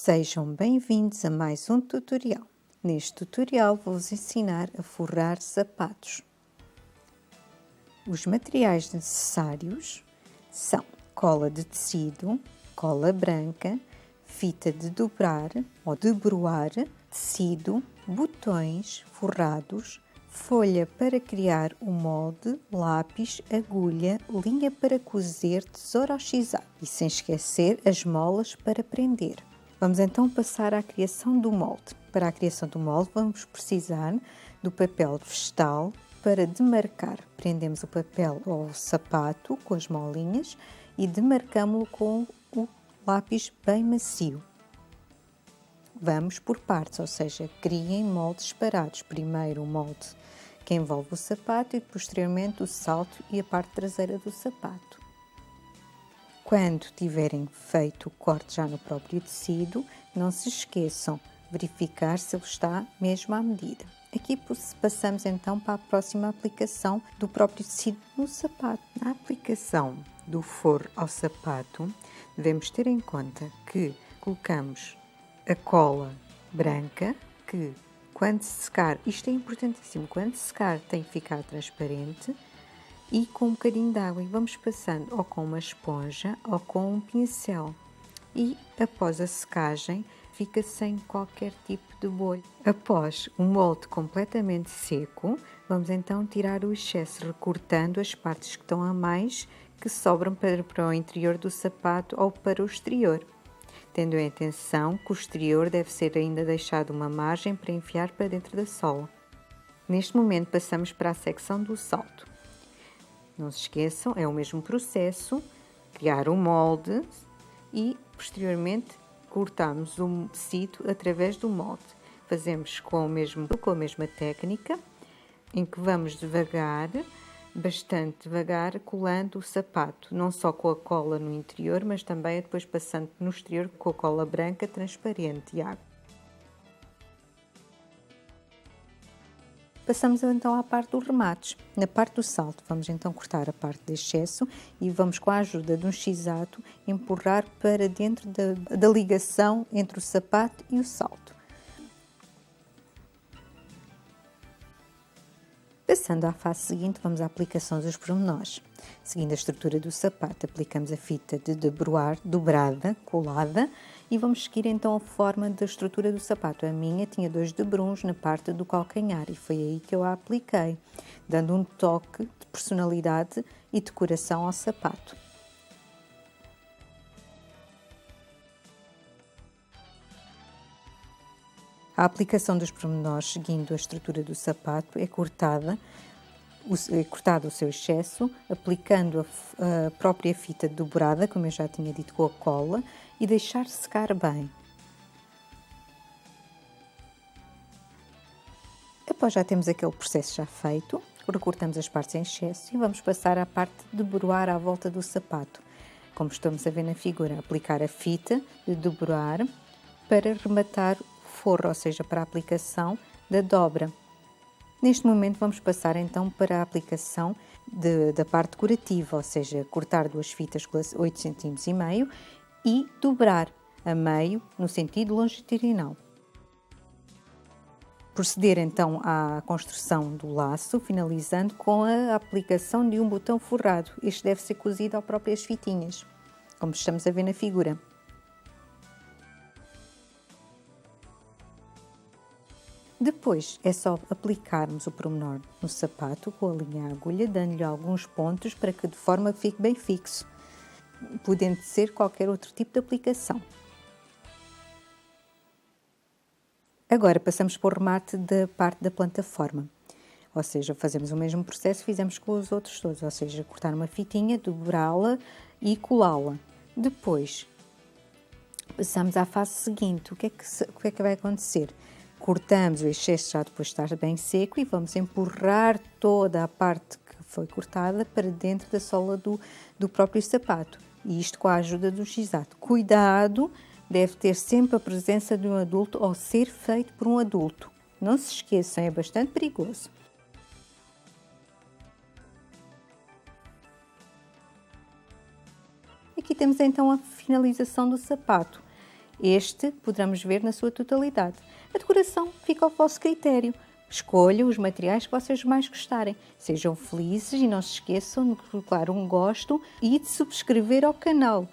Sejam bem-vindos a mais um tutorial. Neste tutorial vou-vos ensinar a forrar sapatos. Os materiais necessários são cola de tecido, cola branca, fita de dobrar ou de broar, tecido, botões forrados, folha para criar o molde, lápis, agulha, linha para cozer, tesoura oxizada e sem esquecer as molas para prender. Vamos então passar à criação do molde. Para a criação do molde vamos precisar do papel vegetal para demarcar. Prendemos o papel ao sapato com as molinhas e demarcamos-lo com o lápis bem macio. Vamos por partes, ou seja, criem moldes separados. Primeiro o molde que envolve o sapato e posteriormente o salto e a parte traseira do sapato. Quando tiverem feito o corte já no próprio tecido, não se esqueçam de verificar se ele está mesmo à medida. Aqui passamos então para a próxima aplicação do próprio tecido no sapato. Na aplicação do forro ao sapato, devemos ter em conta que colocamos a cola branca, que quando secar, isto é importantíssimo, quando secar tem que ficar transparente, e com um bocadinho de água, e vamos passando ou com uma esponja ou com um pincel. E após a secagem fica sem qualquer tipo de bolha. Após o molde completamente seco, vamos então tirar o excesso, recortando as partes que estão a mais, que sobram para o interior do sapato ou para o exterior. Tendo em atenção que o exterior deve ser ainda deixado uma margem para enfiar para dentro da sola. Neste momento passamos para a secção do salto. Não se esqueçam, é o mesmo processo, criar o molde e posteriormente cortamos o tecido através do molde. Fazemos com a mesma técnica, em que vamos devagar, bastante devagar, colando o sapato, não só com a cola no interior, mas também depois passando no exterior com a cola branca transparente e água. Passamos então à parte dos remates. Na parte do salto, vamos então cortar a parte de excesso e vamos, com a ajuda de um x-ato, empurrar para dentro da ligação entre o sapato e o salto. Passando à fase seguinte, vamos à aplicação dos pormenores. Seguindo a estrutura do sapato, aplicamos a fita de debruar dobrada, colada, e vamos seguir então a forma da estrutura do sapato. A minha tinha 2 debruns na parte do calcanhar e foi aí que eu a apliquei, dando um toque de personalidade e decoração ao sapato. A aplicação dos pormenores, seguindo a estrutura do sapato, é cortado o seu excesso, aplicando a própria fita dobrada, como eu já tinha dito, com a cola, e deixar secar bem. Após já temos aquele processo já feito, recortamos as partes em excesso e vamos passar à parte de dobrar à volta do sapato. Como estamos a ver na figura, aplicar a fita de dobrar para rematar o forro, ou seja, para a aplicação da dobra. Neste momento vamos passar então para a aplicação da parte decorativa, ou seja, cortar 2 fitas com 8,5 cm e dobrar a meio no sentido longitudinal. Proceder então à construção do laço, finalizando com a aplicação de um botão forrado. Este deve ser cozido ao próprias fitinhas, como estamos a ver na figura. Depois é só aplicarmos o pormenor no sapato com a linha à agulha, dando-lhe alguns pontos para que de forma fique bem fixo, podendo ser qualquer outro tipo de aplicação. Agora passamos para o remate da parte da plataforma, ou seja, fazemos o mesmo processo que fizemos com os outros todos, ou seja, cortar uma fitinha, dobrá-la e colá-la. Depois passamos à fase seguinte. O que é que vai acontecer? Cortamos o excesso já depois de estar bem seco e vamos empurrar toda a parte que foi cortada para dentro da sola do próprio sapato. E isto com a ajuda do x-ato. Cuidado, deve ter sempre a presença de um adulto ou ser feito por um adulto. Não se esqueçam, é bastante perigoso. Aqui temos então a finalização do sapato. Este poderemos ver na sua totalidade. A decoração fica ao vosso critério. Escolha os materiais que vocês mais gostarem. Sejam felizes e não se esqueçam de colocar um gosto e de subscrever ao canal.